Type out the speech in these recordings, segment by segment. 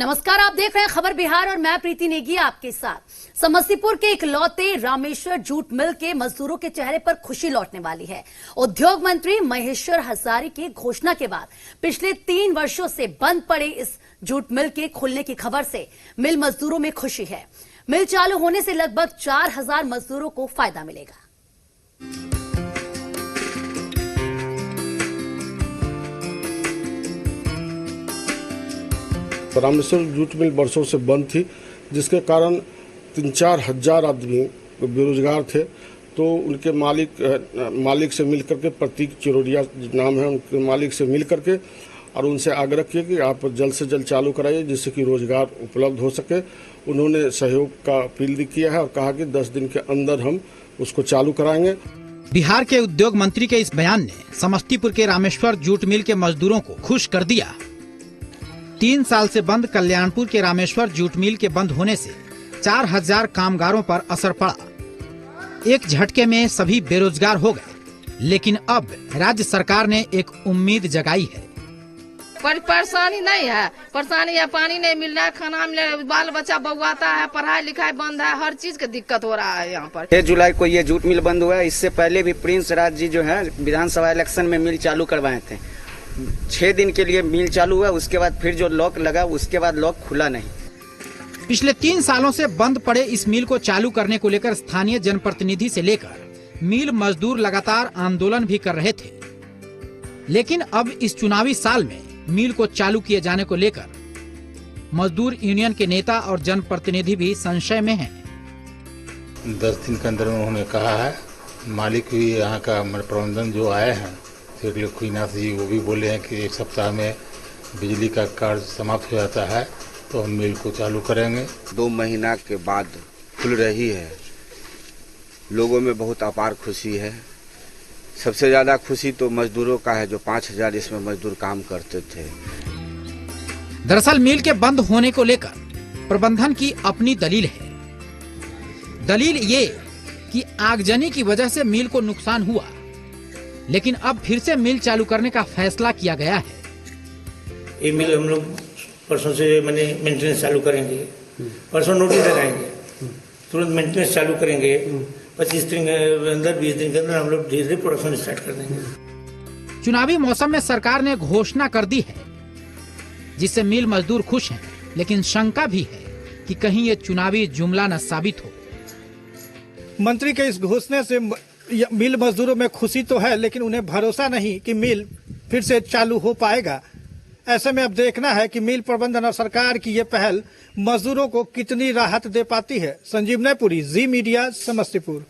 नमस्कार, आप देख रहे हैं खबर बिहार और मैं प्रीति नेगी आपके साथ। समस्तीपुर के इकलौते रामेश्वर जूट मिल के मजदूरों के चेहरे पर खुशी लौटने वाली है। उद्योग मंत्री महेश्वर हजारी की घोषणा के बाद पिछले 3 वर्षों से बंद पड़े इस जूट मिल के खुलने की खबर से मिल मजदूरों में खुशी है। मिल चालू होने से लगभग 4000 मजदूरों को फायदा मिलेगा। रामेश्वर जूट मिल वर्षों से बंद थी, जिसके कारण 3-4 हजार आदमी बेरोजगार थे। तो उनके मालिक से मिल करके, प्रतीक चिरोड़िया नाम है उनके मालिक से मिल करके और उनसे आग्रह किया कि आप जल्द से जल्द चालू कराइए जिससे कि रोजगार उपलब्ध हो सके। उन्होंने सहयोग का अपील किया है और कहा कि 10 दिन के अंदर हम उसको चालू कराएंगे। बिहार के उद्योग मंत्री के इस बयान ने समस्तीपुर के रामेश्वर जूट मिल के मजदूरों को खुश कर दिया। 3 साल से बंद कल्याणपुर के रामेश्वर जूट मिल के बंद होने से 4000 कामगारों पर असर पड़ा। एक झटके में सभी बेरोजगार हो गए, लेकिन अब राज्य सरकार ने एक उम्मीद जगाई है। परेशानी नहीं है, परेशानी है, पानी नहीं मिल रहा है, खाना मिल रहा है, बाल बच्चा बउआता है, पढ़ाई लिखाई बंद है, हर चीज की दिक्कत हो रहा है यहाँ पर। 6 जुलाई को ये जूट मिल बंद हुआ है। इससे पहले भी प्रिंस राज जी जो है विधानसभा इलेक्शन में मिल चालू करवाए थे। 6 दिन के लिए मिल चालू हुआ, उसके बाद फिर जो लॉक लगा उसके बाद लॉक खुला नहीं। पिछले 3 सालों से बंद पड़े इस मिल को चालू करने को लेकर स्थानीय जनप्रतिनिधि से लेकर मिल मजदूर लगातार आंदोलन भी कर रहे थे, लेकिन अब इस चुनावी साल में मिल को चालू किए जाने को लेकर मजदूर यूनियन के नेता और जनप्रतिनिधि भी संशय में हैं। 10 दिन के अंदर उन्होंने कहा है। मालिक भी यहाँ का प्रबंधन जो आए हैं लखीनाथ जी, वो भी बोले हैं कि 1 सप्ताह में बिजली का कार्य समाप्त हो जाता है तो हम मिल को चालू करेंगे। 2 महीना के बाद खुल रही है। लोगों में बहुत अपार खुशी है। सबसे ज्यादा खुशी तो मजदूरों का है, जो 5000 इसमें मजदूर काम करते थे। दरअसल मिल के बंद होने को लेकर प्रबंधन की अपनी दलील है। दलील ये कि आगजनी की वजह से मिल को नुकसान हुआ, लेकिन अब फिर से मिल चालू करने का फैसला किया गया है। ये मिल हम लोग परसों से मेंटेनेंस चालू करेंगे, परसों नोटिस लगाएंगे, तुरंत मेंटेनेंस चालू करेंगे। 25 दिन के अंदर 20 दिन के अंदर हम लोग धीरे धीरे प्रोडक्शन स्टार्ट कर देंगे। चुनावी मौसम में सरकार ने घोषणा कर दी है, जिससे मिल मजदूर खुश हैं, लेकिन शंका भी है कि कहीं ये चुनावी जुमला न साबित हो। मंत्री के इस घोषणा से मिल मजदूरों में खुशी तो है, लेकिन उन्हें भरोसा नहीं कि मिल फिर से चालू हो पाएगा। ऐसे में अब देखना है कि मिल प्रबंधन और सरकार की ये पहल मजदूरों को कितनी राहत दे पाती है। संजीव नैपुरी, जी मीडिया, समस्तीपुर।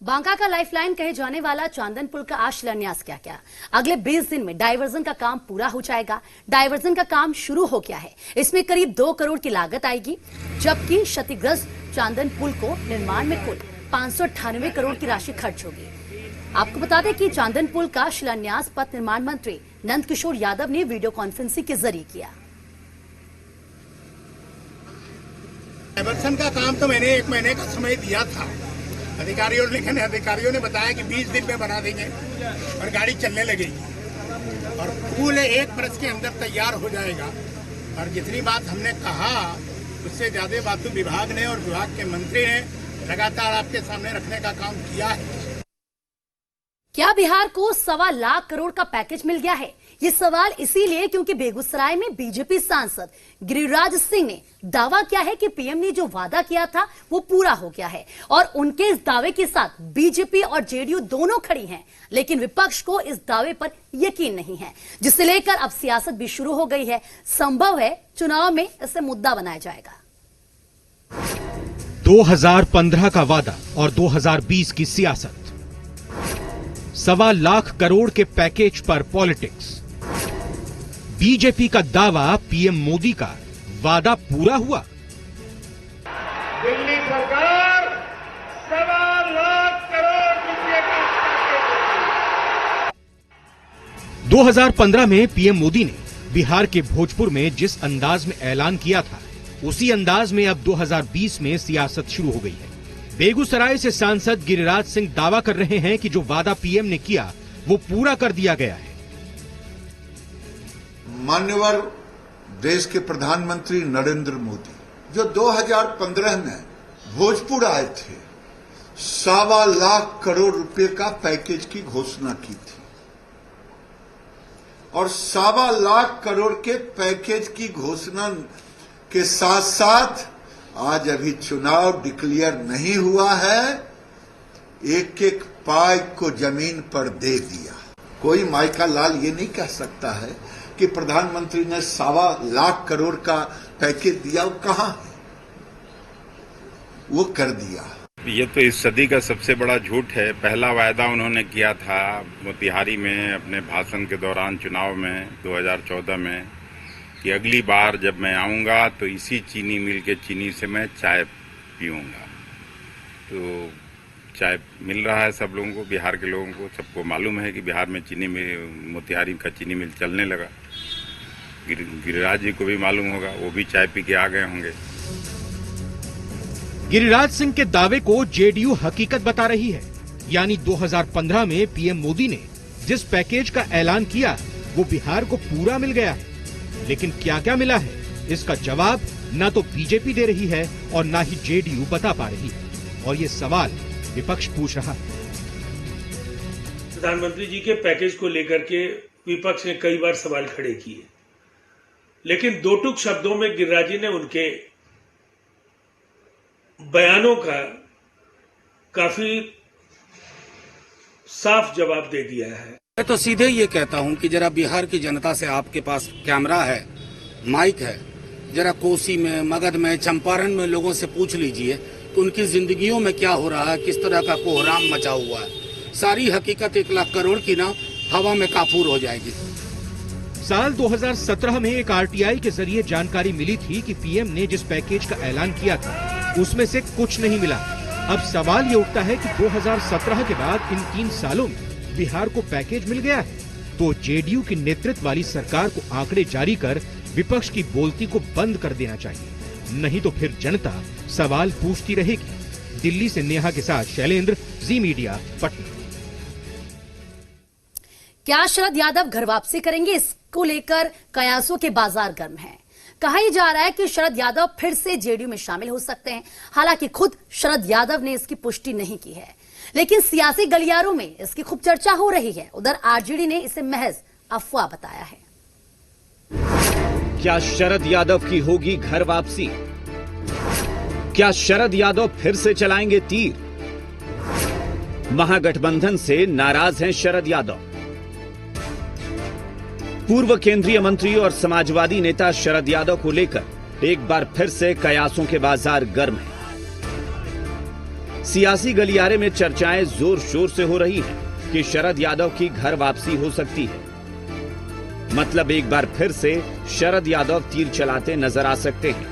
बांका का लाइफलाइन कहे जाने वाला चांदन पुल का आज शिलान्यास किया गया। अगले 20 दिन में डायवर्जन का काम पूरा हो जाएगा। डायवर्जन का काम शुरू हो गया है। इसमें करीब 2 करोड़ की लागत आएगी, जबकि क्षतिग्रस्त चांदन पुल को निर्माण में कुल 598 करोड़ की राशि खर्च होगी। आपको बता दें कि चांदन पुल का शिलान्यास पथ निर्माण मंत्री नंद किशोर यादव ने वीडियो कॉन्फ्रेंसिंग के जरिए किया। डायवर्सन का काम तो मैंने 1 महीने का समय दिया था अधिकारियों, लेकिन अधिकारियों ने बताया कि 20 दिन में बना देंगे और गाड़ी चलने लगेगी और पुल 1 वर्ष के अंदर तैयार हो जाएगा। और जितनी बात हमने कहा उससे ज्यादा बात तो विभाग ने और विभाग के मंत्री ने लगातार आपके सामने रखने का काम किया है। क्या बिहार को 1.25 लाख करोड़ का पैकेज मिल गया है? ये सवाल इसीलिए क्योंकि बेगूसराय में बीजेपी सांसद गिरिराज सिंह ने दावा किया है कि पीएम ने जो वादा किया था वो पूरा हो गया है और उनके इस दावे के साथ बीजेपी और जेडीयू दोनों खड़ी हैं, लेकिन विपक्ष को इस दावे पर यकीन नहीं है, जिससे लेकर अब सियासत भी शुरू हो गई है। संभव है चुनाव में इसे मुद्दा बनाया जाएगा। 2015 का वादा और 2020 की सियासत, 1.25 लाख करोड़ के पैकेज पर पॉलिटिक्स, बीजेपी का दावा, पीएम मोदी का वादा पूरा हुआ। दिल्ली सरकार 1.25 लाख करोड़ रुपए का 2015 में पीएम मोदी ने बिहार के भोजपुर में जिस अंदाज में ऐलान किया था, उसी अंदाज में अब 2020 में सियासत शुरू हो गई है। बेगूसराय से सांसद गिरिराज सिंह दावा कर रहे हैं कि जो वादा पीएम ने किया वो पूरा कर दिया गया है। मान्यवर देश के प्रधानमंत्री नरेंद्र मोदी जो 2015 में भोजपुर आए थे, 1.25 लाख करोड़ रुपए का पैकेज की घोषणा की थी और 1.25 लाख करोड़ के पैकेज की घोषणा के साथ साथ आज अभी चुनाव डिक्लेयर नहीं हुआ है, एक एक पाई को जमीन पर दे दिया। कोई माइका लाल ये नहीं कह सकता है कि प्रधानमंत्री ने 1.25 लाख करोड़ का पैकेज दिया, वो कहां है? वो कर दिया। ये तो इस सदी का सबसे बड़ा झूठ है। पहला वायदा उन्होंने किया था मोतिहारी में अपने भाषण के दौरान चुनाव में 2014 में कि अगली बार जब मैं आऊंगा तो इसी चीनी मिल के चीनी से मैं चाय पीऊंगा। तो चाय मिल रहा है सब लोगों को, बिहार के लोगों को सबको मालूम है कि बिहार में चीनी मिल, मोतिहारी का चीनी मिल चलने लगा। गिरिराज जी को भी मालूम होगा, वो भी चाय पी के आ गए होंगे। गिरिराज सिंह के दावे को जेडीयू हकीकत बता रही है, यानी 2015 में पीएम मोदी ने जिस पैकेज का ऐलान किया वो बिहार को पूरा मिल गया है। लेकिन क्या क्या मिला है, इसका जवाब न तो बीजेपी दे रही है और न ही जेडीयू बता पा रही है, और ये सवाल विपक्ष पूछ रहा है। प्रधानमंत्री जी के पैकेज को लेकर के विपक्ष ने कई बार सवाल खड़े किए, लेकिन दो टूक शब्दों में गिरिराज जी ने उनके बयानों का काफी साफ जवाब दे दिया है। मैं तो सीधे ये कहता हूं कि जरा बिहार की जनता से आपके पास कैमरा है, माइक है, जरा कोसी में, मगध में, चंपारण में लोगों से पूछ लीजिए कि उनकी जिंदगियों में क्या हो रहा है, किस तरह का कोहराम मचा हुआ है। सारी हकीकत 1 लाख करोड़ की ना हवा में काफूर हो जाएगी। साल 2017 में एक आरटीआई के जरिए जानकारी मिली थी कि पीएम ने जिस पैकेज का ऐलान किया था उसमें से कुछ नहीं मिला। अब सवाल ये उठता है कि 2017 के बाद इन 3 सालों में बिहार को पैकेज मिल गया है, तो जेडीयू की नेतृत्व वाली सरकार को आंकड़े जारी कर विपक्ष की बोलती को बंद कर देना चाहिए, नहीं तो फिर जनता सवाल पूछती रहेगी। दिल्ली से नेहा के साथ शैलेंद्र, जी मीडिया, पटना। क्या शरद यादव घर वापसी करेंगे, इसको लेकर कयासों के बाजार गर्म हैं। कहा यह जा रहा है कि शरद यादव फिर से जेडीयू में शामिल हो सकते हैं। हालांकि खुद शरद यादव ने इसकी पुष्टि नहीं की है, लेकिन सियासी गलियारों में इसकी खूब चर्चा हो रही है। उधर आरजेडी ने इसे महज अफवाह बताया है। क्या शरद यादव की होगी घर वापसी? क्या शरद यादव फिर से चलाएंगे तीर? महागठबंधन से नाराज हैं शरद यादव। पूर्व केंद्रीय मंत्री और समाजवादी नेता शरद यादव को लेकर एक बार फिर से कयासों के बाजार गर्म हैं। सियासी गलियारे में चर्चाएं जोर शोर से हो रही हैं कि शरद यादव की घर वापसी हो सकती है। मतलब एक बार फिर से शरद यादव तीर चलाते नजर आ सकते हैं।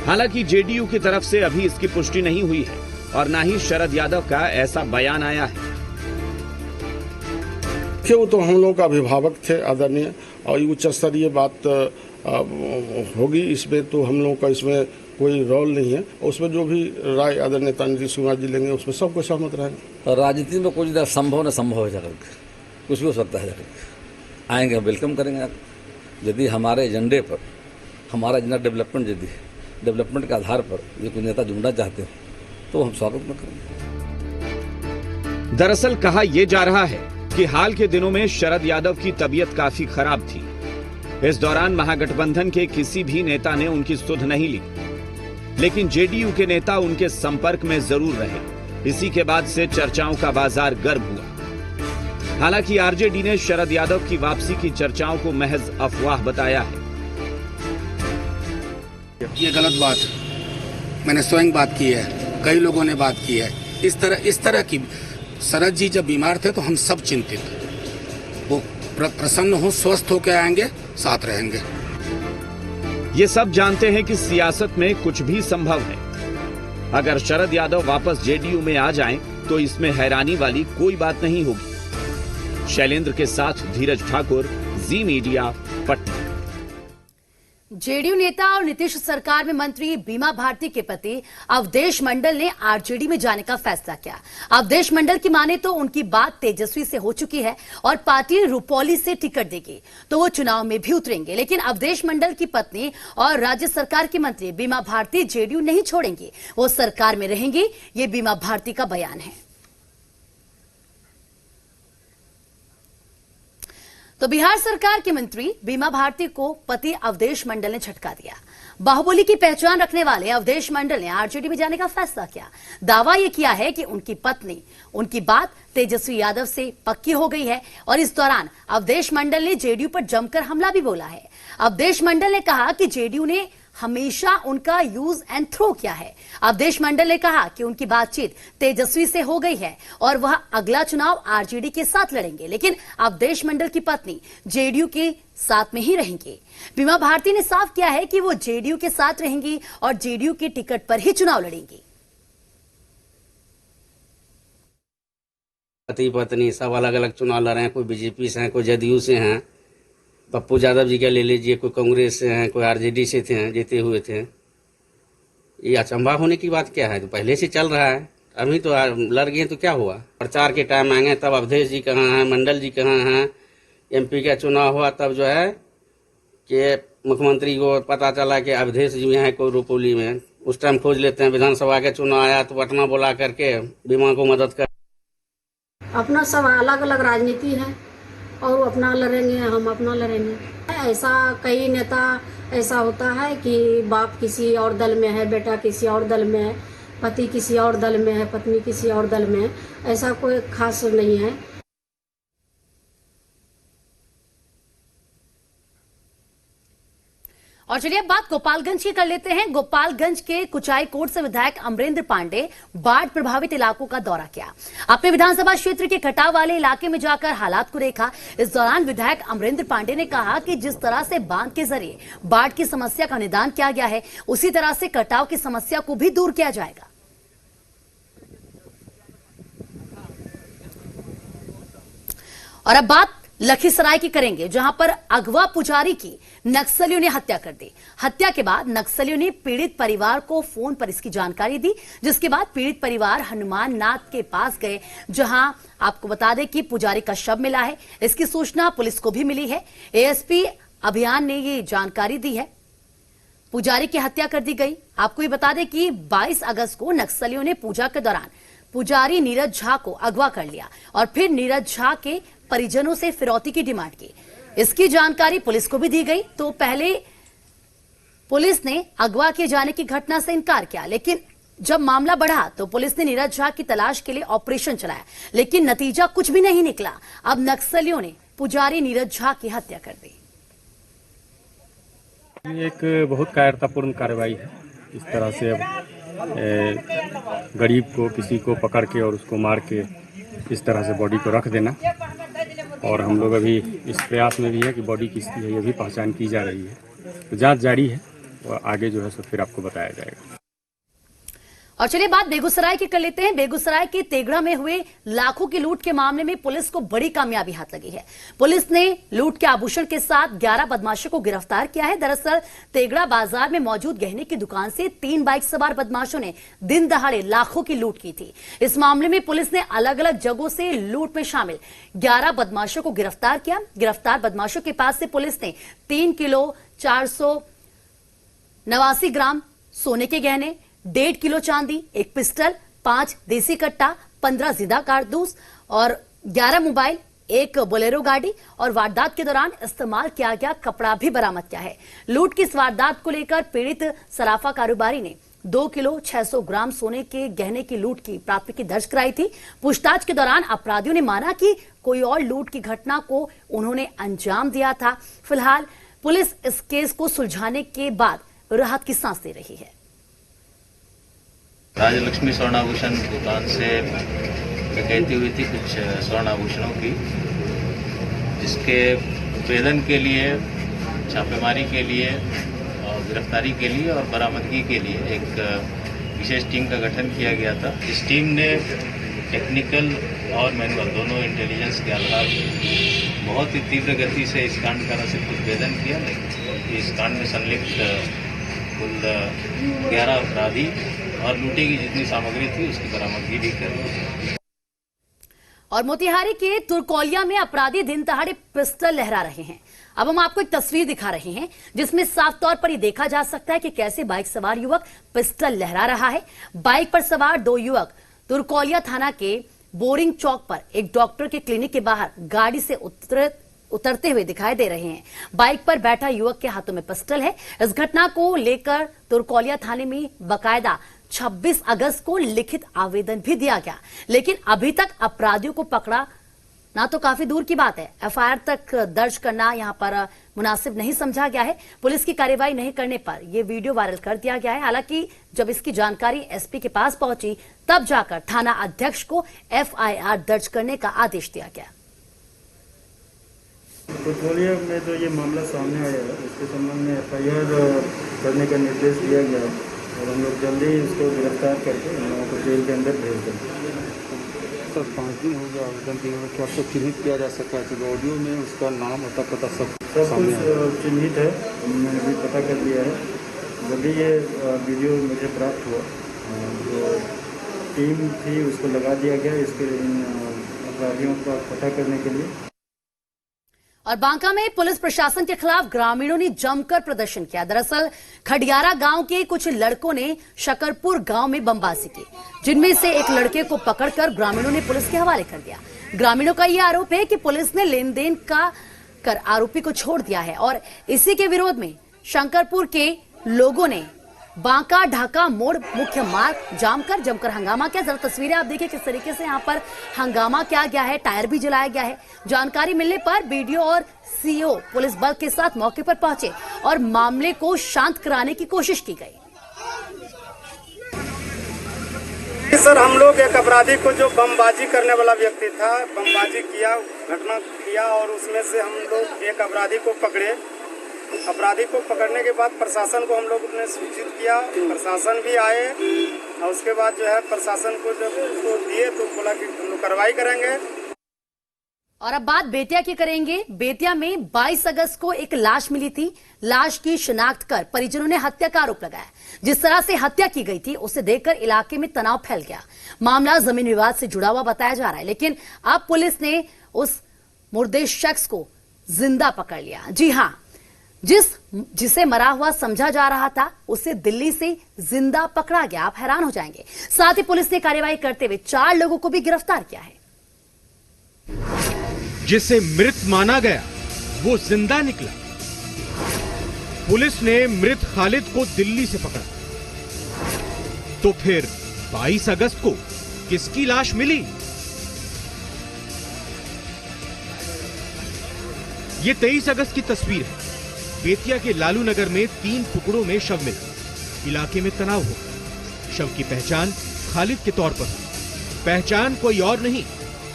हालांकि जेडीयू की तरफ से अभी इसकी पुष्टि नहीं हुई है और न ही शरद यादव का ऐसा बयान आया है। वो तो हम लोगों का अभिभावक थे आदरणीय, और उच्च स्तरीय बात होगी इसमें, तो हम लोगों का इसमें कोई रोल नहीं है। उसमें जो भी राय आदरणीय नेता नीतीश कुमार जी लेंगे उसमें सबको सहमत रहेंगे। राजनीति में कुछ संभव न संभव है, जगह कुछ भी हो सकता है। आएंगे, वेलकम करेंगे। यदि हमारे एजेंडे पर, हमारा एजेंडा डेवलपमेंट, यदि डेवलपमेंट के आधार पर ये कोई नेता जुड़ना चाहते हो तो हम स्वागत में करेंगे। दरअसल कहा यह जा रहा है कि हाल के दिनों में शरद यादव की तबीयत काफी खराब थी। इस दौरान महागठबंधन के किसी भी नेता ने उनकी सुध नहीं ली, लेकिन जेडीयू के नेता उनके संपर्क में जरूर रहे। इसी के बाद से चर्चाओं का बाजार गर्म हुआ। हालांकि आरजेडी ने शरद यादव की वापसी की चर्चाओं को महज अफवाह बताया है। ये गलत बात है। मैंने स्वयं बात की है, कई लोगों ने बात की है। इस तरह की शरद जी जब बीमार थे तो हम सब चिंतित, वो प्रसन्न हो, स्वस्थ होकर आएंगे, साथ रहेंगे। ये सब जानते हैं कि सियासत में कुछ भी संभव है। अगर शरद यादव वापस जेडीयू में आ जाएं, तो इसमें हैरानी वाली कोई बात नहीं होगी। शैलेंद्र के साथ धीरज ठाकुर, जी मीडिया, पटना। जेडीयू नेता और नीतीश सरकार में मंत्री बीमा भारती के पति अवधेश मंडल ने आरजेडी में जाने का फैसला किया। अवधेश मंडल की माने तो उनकी बात तेजस्वी से हो चुकी है और पार्टी रूपौली से टिकट देगी तो वो चुनाव में भी उतरेंगे, लेकिन अवधेश मंडल की पत्नी और राज्य सरकार की मंत्री बीमा भारती जेडीयू नहीं छोड़ेंगी, वो सरकार में रहेंगी। ये बीमा भारती का बयान है। तो बिहार सरकार की मंत्री बीमा भारती को पति अवधेश मंडल ने झटका दिया। बाहुबली की पहचान रखने वाले अवधेश मंडल ने आरजेडी में जाने का फैसला किया। दावा यह किया है कि उनकी पत्नी, उनकी बात तेजस्वी यादव से पक्की हो गई है और इस दौरान अवधेश मंडल ने जेडीयू पर जमकर हमला भी बोला है। अवधेश मंडल ने कहा कि जेडीयू ने हमेशा उनका यूज एंड थ्रो किया है। अवधेश मंडल ने कहा कि उनकी बातचीत तेजस्वी से हो गई है और वह अगला चुनाव आरजेडी के साथ लड़ेंगे, लेकिन अवधेश मंडल की पत्नी जेडीयू के साथ में ही रहेंगी। बीमा भारती ने साफ किया है कि वो जेडीयू के साथ रहेंगी और जेडीयू के टिकट पर ही चुनाव लड़ेंगी। पति पत्नी सब अलग अलग चुनाव लड़ रहे हैं, कोई बीजेपी से हैं, कोई जदयू से हैं। पप्पू यादव जी का ले लीजिए, कोई कांग्रेस से हैं, कोई आरजेडी से थे, जीते हुए थे। ये अचंभा होने की बात क्या है? तो पहले से चल रहा है, अभी तो लड़ गए तो क्या हुआ? प्रचार के टाइम आएंगे तब अवधेश जी कहाँ हैं, मंडल जी कहाँ हैं। एमपी का चुनाव हुआ तब जो है कि मुख्यमंत्री को पता चला कि अवधेश जी हैं कोई रूपौली में, उस टाइम खोज लेते हैं। विधानसभा के चुनाव आया तो पटना बुला करके बीमा को मदद कर। अपना सब अलग अलग राजनीति है और वो अपना लड़ेंगे, हम अपना लड़ेंगे। ऐसा कई नेता ऐसा होता है कि बाप किसी और दल में है, बेटा किसी और दल में है, पति किसी और दल में है, पत्नी किसी और दल में है। ऐसा कोई खास नहीं है। और चलिए अब बात गोपालगंज की कर लेते हैं। गोपालगंज के कुचाई कोट से विधायक अमरेंद्र पांडे बाढ़ प्रभावित इलाकों का दौरा किया। अपने विधानसभा क्षेत्र के कटाव वाले इलाके में जाकर हालात को देखा। इस दौरान विधायक अमरेंद्र पांडे ने कहा कि जिस तरह से बांध के जरिए बाढ़ की समस्या का निदान किया गया है, उसी तरह से कटाव की समस्या को भी दूर किया जाएगा। और अब बात लखीसराय की करेंगे, जहां पर अगवा पुजारी की नक्सलियों ने हत्या कर दी। हत्या के बाद नक्सलियों ने पीड़ित परिवार को फोन पर इसकी जानकारी दी, जिसके बाद पीड़ित परिवार हनुमान नाथ के पास गए, जहां आपको बता दें कि पुजारी का शव मिला है। इसकी सूचना पुलिस को भी मिली है। एएसपी अभियान ने ये जानकारी दी है। पुजारी की हत्या कर दी गई। आपको ये बता दें कि 22 अगस्त को नक्सलियों ने पूजा के दौरान पुजारी नीरज झा को अगवा कर लिया और फिर नीरज झा के परिजनों से फिरौती की डिमांड की। इसकी जानकारी पुलिस को भी दी गई। तो पहले पुलिस ने अगवा किए जाने की घटना से इनकार किया, लेकिन जब मामला बढ़ा तो पुलिस ने नीरज झा की तलाश के लिए ऑपरेशन चलाया, लेकिन नतीजा कुछ भी नहीं निकला। अब नक्सलियों ने पुजारी नीरज झा की हत्या कर दी। ये एक बहुत कायरतापूर्ण कार्रवाई है। इस तरह से गरीब को, किसी को पकड़ के और उसको मार के इस तरह से बॉडी को रख देना। और हम लोग अभी इस प्रयास में भी है कि बॉडी किसकी है ये भी पहचान की जा रही है। तो जांच जारी है और आगे जो है सो फिर आपको बताया जाएगा। और चलिए बात बेगूसराय की कर लेते हैं। बेगूसराय के तेगड़ा में हुए लाखों की लूट के मामले में पुलिस को बड़ी कामयाबी हाथ लगी है। पुलिस ने लूट के आभूषण के साथ 11 बदमाशों को गिरफ्तार किया है। दरअसल तेगड़ा बाजार में मौजूद गहने की दुकान से 3 बाइक सवार बदमाशों ने दिन दहाड़े लाखों की लूट की थी। इस मामले में पुलिस ने अलग अलग जगहों से लूट में शामिल 11 बदमाशों को गिरफ्तार किया। गिरफ्तार बदमाशों के पास से पुलिस ने 3 किलो 489 ग्राम सोने के गहने, 1.5 किलो चांदी, 1 पिस्टल, 5 देसी कट्टा, 15 जिंदा कारतूस और 11 मोबाइल, 1 बोलेरो गाड़ी और वारदात के दौरान इस्तेमाल किया गया कपड़ा भी बरामद किया है। लूट की इस वारदात को लेकर पीड़ित सराफा कारोबारी ने 2 किलो 600 ग्राम सोने के गहने की लूट की प्राथमिकी दर्ज कराई थी। पूछताछ के दौरान अपराधियों ने माना कि कोई और लूट की घटना को उन्होंने अंजाम दिया था। फिलहाल पुलिस इस केस को सुलझाने के बाद राहत की सांस ले रही है। राजलक्ष्मी स्वर्णाभूषण दुकान से डकैती हुई थी कुछ स्वर्णाभूषणों की, जिसके भेदन के लिए, छापेमारी के लिए और गिरफ्तारी के लिए और बरामदगी के लिए एक विशेष टीम का गठन किया गया था। इस टीम ने टेक्निकल और मैनुअल दोनों इंटेलिजेंस के आधार पर बहुत ही तीव्र गति से इस कांड का न सिर्फ उद्भेदन किया, लेकिन इस कांड में संलिप्त कुल 11 अपराधी और लूटी की जितनी सामग्री थी उसकी बरामदगी भी कर ली। और मोतिहारी के तुरकोलिया में अपराधी दिन दहाड़े पिस्टल लहरा रहे हैं। अब हम आपको एक तस्वीर दिखा रहे हैं जिसमें साफ तौर पर यह देखा जा सकता है कि कैसे बाइक सवार युवक पिस्टल लहरा रहा है। बाइक पर सवार 2 युवक तुरकोलिया थाना के बोरिंग चौक पर एक डॉक्टर के क्लिनिक के बाहर गाड़ी से उतरते हुए दिखाई दे रहे हैं। बाइक पर बैठा युवक के हाथों में पिस्टल है। इस घटना को लेकर तुरकोलिया थाने में बकायदा 26 अगस्त को लिखित आवेदन भी दिया गया, लेकिन अभी तक अपराधियों को पकड़ा ना तो काफी दूर की बात है, एफआईआर तक दर्ज करना यहां पर मुनासिब नहीं समझा गया है। पुलिस की कार्रवाई नहीं करने पर यह वीडियो वायरल कर दिया गया है। हालांकि जब इसकी जानकारी एसपी के पास पहुंची तब जाकर थाना अध्यक्ष को एफआईआर दर्ज करने का आदेश दिया गया। तुरकोलिया में जो ये मामला सामने आया है उसके संबंध में एफआईआर करने का निर्देश दिया गया और हम लोग जल्दी ही इसको गिरफ्तार करके हम लोगों को जेल के अंदर भेज देंगे। सर 5 दिन हो गया आवेदन दिए हुए, क्या सब चिन्हित किया जा सका है? जो ऑडियो में उसका नाम पता सब कुछ चिन्हित है, हमने भी पता कर लिया है। जल्दी ये वीडियो मुझे प्राप्त हुआ, जो टीम थी उसको लगा दिया गया इसके अपराधियों का पता करने के लिए। और बांका में पुलिस प्रशासन के खिलाफ ग्रामीणों ने जमकर प्रदर्शन किया। दरअसल खडियारा गांव के कुछ लड़कों ने शकरपुर गांव में बमबाजी की, जिनमें से एक लड़के को पकड़कर ग्रामीणों ने पुलिस के हवाले कर दिया। ग्रामीणों का यह आरोप है कि पुलिस ने लेन देन का कर आरोपी को छोड़ दिया है और इसी के विरोध में शंकरपुर के लोगों ने बांका ढाका मोड़ मुख्य मार्ग जमकर हंगामा किया। जरा तस्वीरें आप देखिए किस तरीके से यहाँ पर हंगामा किया गया है, टायर भी जलाया गया है। जानकारी मिलने पर बीडीओ और सीओ पुलिस बल के साथ मौके पर पहुंचे और मामले को शांत कराने की कोशिश की गई। सर, हम लोग एक अपराधी को जो बमबाजी करने वाला व्यक्ति था, बमबाजी किया, घटना किया और उसमें से हम लोग एक अपराधी को पकड़े। अपराधी को पकड़ने के बाद प्रशासन को हम लोग ने सूचित किया, प्रशासन भी आए और उसके बाद जो है प्रशासन को जब उसको दिए तो बोला कि हम लोग कार्रवाई करेंगे। और अब बात बेतिया की करेंगे। बेतिया में 22 अगस्त को एक लाश मिली थी। लाश की शिनाख्त कर परिजनों ने हत्या का आरोप लगाया। जिस तरह से हत्या की गई थी उसे देखकर इलाके में तनाव फैल गया। मामला जमीन विवाद से जुड़ा हुआ बताया जा रहा है, लेकिन अब पुलिस ने उस मुर्दे शख्स को जिंदा पकड़ लिया। जी हां, जिसे मरा हुआ समझा जा रहा था उसे दिल्ली से जिंदा पकड़ा गया। आप हैरान हो जाएंगे। साथ ही पुलिस ने कार्रवाई करते हुए 4 लोगों को भी गिरफ्तार किया है। जिसे मृत माना गया वो जिंदा निकला। पुलिस ने मृत खालिद को दिल्ली से पकड़ा। तो फिर 22 अगस्त को किसकी लाश मिली? ये 23 अगस्त की तस्वीर है। बेतिया के लालू नगर में 3 टुकड़ों में शव मिला। इलाके में तनाव हो गया। शव की पहचान खालिद के तौर पर हुई। पहचान कोई और नहीं,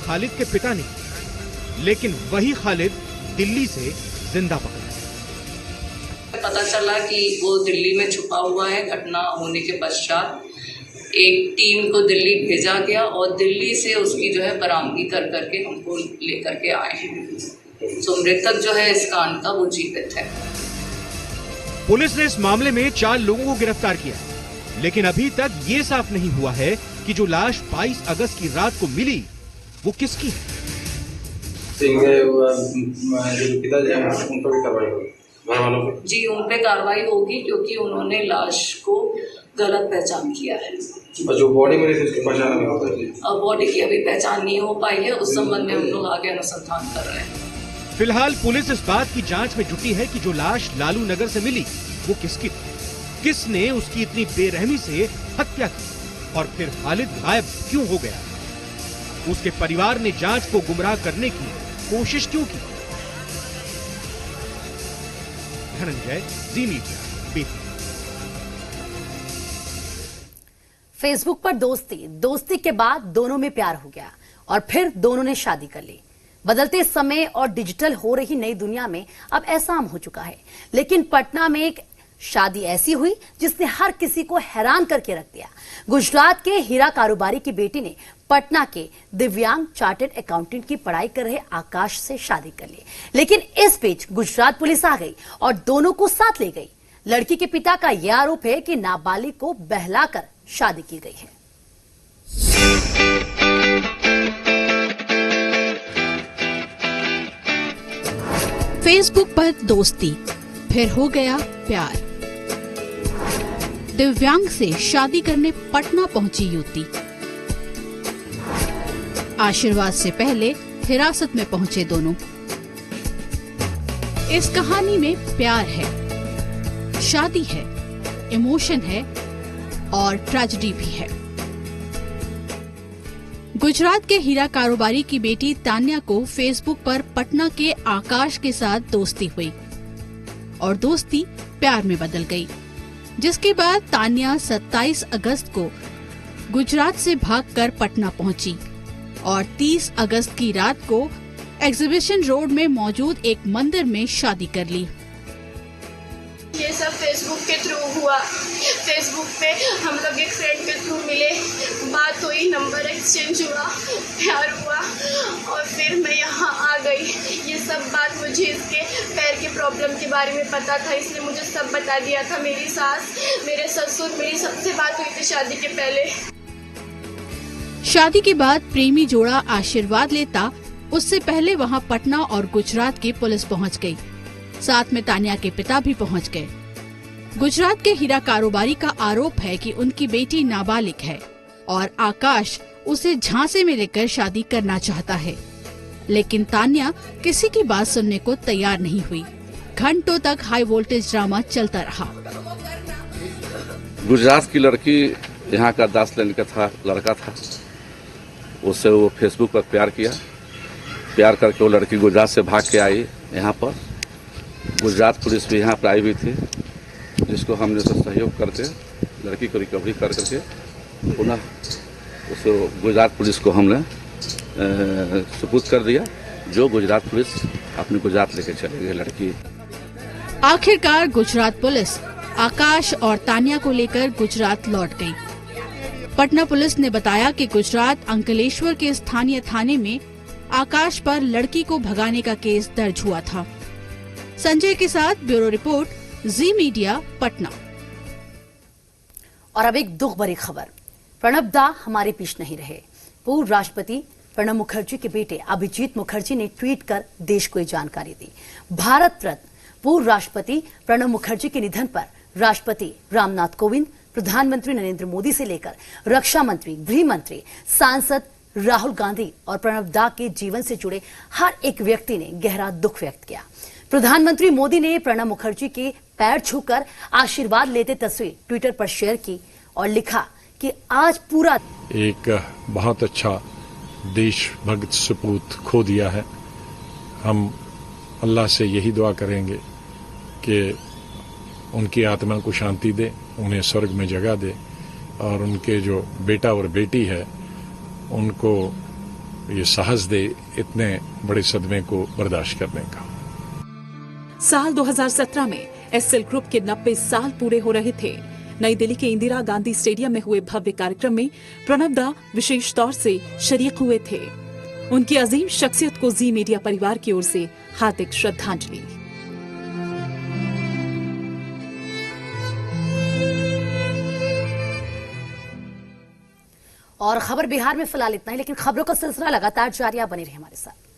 खालिद के पिता ने की, लेकिन वही खालिद दिल्ली से जिंदा पकड़ा। पता चला कि वो दिल्ली में छुपा हुआ है। घटना होने के पश्चात एक टीम को दिल्ली भेजा गया और दिल्ली से उसकी जो है बरामदगी कर करके हमको लेकर के आए हैं। तो मृतक जो है इस कांड का वो जीवित है। पुलिस ने इस मामले में 4 लोगों को गिरफ्तार किया, लेकिन अभी तक ये साफ नहीं हुआ है कि जो लाश 22 अगस्त की रात को मिली वो किसकी है। जी, उन पे कार्रवाई होगी क्योंकि उन्होंने लाश को गलत पहचान किया है। जो बॉडी मिली थी उसकी पहचान नहीं हो पाई। अब बॉडी की अभी पहचान नहीं हो पाई है, उस संबंध में हम लोग आगे अनुसंधान कर रहे हैं। फिलहाल पुलिस इस बात की जांच में जुटी है कि जो लाश लालू नगर से मिली वो किसकी थी, किसने उसकी इतनी बेरहमी से हत्या की और फिर खालिद गायब क्यों हो गया। उसके परिवार ने जांच को गुमराह करने की कोशिश क्यों की। धनंजय, जी मीडिया, बेतिया। फेसबुक पर दोस्ती के बाद दोनों में प्यार हो गया और फिर दोनों ने शादी कर ली। बदलते समय और डिजिटल हो रही नई दुनिया में अब ऐसा आम हो चुका है, लेकिन पटना में एक शादी ऐसी हुई जिसने हर किसी को हैरान करके रख दिया। गुजरात के हीरा कारोबारी की बेटी ने पटना के दिव्यांग चार्टर्ड अकाउंटेंट की पढ़ाई कर रहे आकाश से शादी कर ली, लेकिन इस बीच गुजरात पुलिस आ गई और दोनों को साथ ले गई। लड़की के पिता का यह आरोप है कि नाबालिग को बहलाकर शादी की गई है। फेसबुक पर दोस्ती, फिर हो गया प्यार। दिव्यांग से शादी करने पटना पहुंची युवती। आशीर्वाद से पहले हिरासत में पहुंचे दोनों। इस कहानी में प्यार है, शादी है, इमोशन है और ट्रेजेडी भी है। गुजरात के हीरा कारोबारी की बेटी तान्या को फेसबुक पर पटना के आकाश के साथ दोस्ती हुई और दोस्ती प्यार में बदल गई, जिसके बाद तान्या 27 अगस्त को गुजरात से भागकर पटना पहुंची और 30 अगस्त की रात को एग्जीबिशन रोड में मौजूद एक मंदिर में शादी कर ली। ये सब फेसबुक के थ्रू हुआ। फेसबुक पे हम लोग एक फ्रेंड के थ्रू मिले, बात हुई, नंबर एक्सचेंज हुआ, प्यार हुआ और फिर मैं यहाँ आ गई। ये सब बात मुझे इसके पैर के प्रॉब्लम के बारे में पता था, इसने मुझे सब बता दिया था। मेरी सास, मेरे ससुर, मेरी सबसे बात हुई थी शादी के पहले। शादी के बाद प्रेमी जोड़ा आशीर्वाद लेता, उससे पहले वहाँ पटना और गुजरात की पुलिस पहुँच गयी। साथ में तान्या के पिता भी पहुंच गए। गुजरात के हीरा कारोबारी का आरोप है कि उनकी बेटी नाबालिग है और आकाश उसे झांसे में लेकर शादी करना चाहता है, लेकिन तान्या किसी की बात सुनने को तैयार नहीं हुई। घंटों तक हाई वोल्टेज ड्रामा चलता रहा। गुजरात की लड़की यहाँ का 10 लेन का लड़का था, उससे वो फेसबुक पर प्यार करके वो लड़की गुजरात से भाग के आई यहाँ पर। गुजरात पुलिस भी यहाँ पर आई हुई थी, जिसको हमने तो सहयोग करके लड़की को रिकवरी करके पुनः उसको गुजरात पुलिस को हमने सुपुर्द कर दिया, जो गुजरात पुलिस अपने गुजरात लेके चले गई लड़की। आखिरकार गुजरात पुलिस आकाश और तान्या को लेकर गुजरात लौट गई। पटना पुलिस ने बताया कि गुजरात अंकलेश्वर के स्थानीय थाने में आकाश पर लड़की को भगाने का केस दर्ज हुआ था। संजय के साथ ब्यूरो रिपोर्ट, जी मीडिया, पटना। और अब एक दुख भरी खबर। प्रणब दा हमारे बीच नहीं रहे। पूर्व राष्ट्रपति प्रणब मुखर्जी के बेटे अभिजीत मुखर्जी ने ट्वीट कर देश को ये जानकारी दी। भारत रत्न पूर्व राष्ट्रपति प्रणब मुखर्जी के निधन पर राष्ट्रपति रामनाथ कोविंद, प्रधानमंत्री नरेंद्र मोदी से लेकर रक्षा मंत्री, गृह मंत्री, सांसद राहुल गांधी और प्रणब दा के जीवन से जुड़े हर एक व्यक्ति ने गहरा दुख व्यक्त किया। प्रधानमंत्री मोदी ने प्रणब मुखर्जी के पैर छूकर आशीर्वाद लेते तस्वीर ट्विटर पर शेयर की और लिखा कि आज पूरा एक बहुत अच्छा देशभक्त सपूत खो दिया है। हम अल्लाह से यही दुआ करेंगे कि उनकी आत्मा को शांति दे, उन्हें स्वर्ग में जगह दे और उनके जो बेटा और बेटी है उनको ये साहस दे इतने बड़े सदमे को बर्दाश्त करने का। साल 2017 में एसएल ग्रुप के 90 साल पूरे हो रहे थे। नई दिल्ली के इंदिरा गांधी स्टेडियम में हुए भव्य कार्यक्रम में प्रणब दा विशेष तौर से शरीक हुए थे। उनकी अजीम शख्सियत को जी मीडिया परिवार की ओर से हार्दिक श्रद्धांजलि। और खबर बिहार में फिलहाल इतना ही, लेकिन खबरों का सिलसिला लगातार जारी, बने रहे हमारे साथ।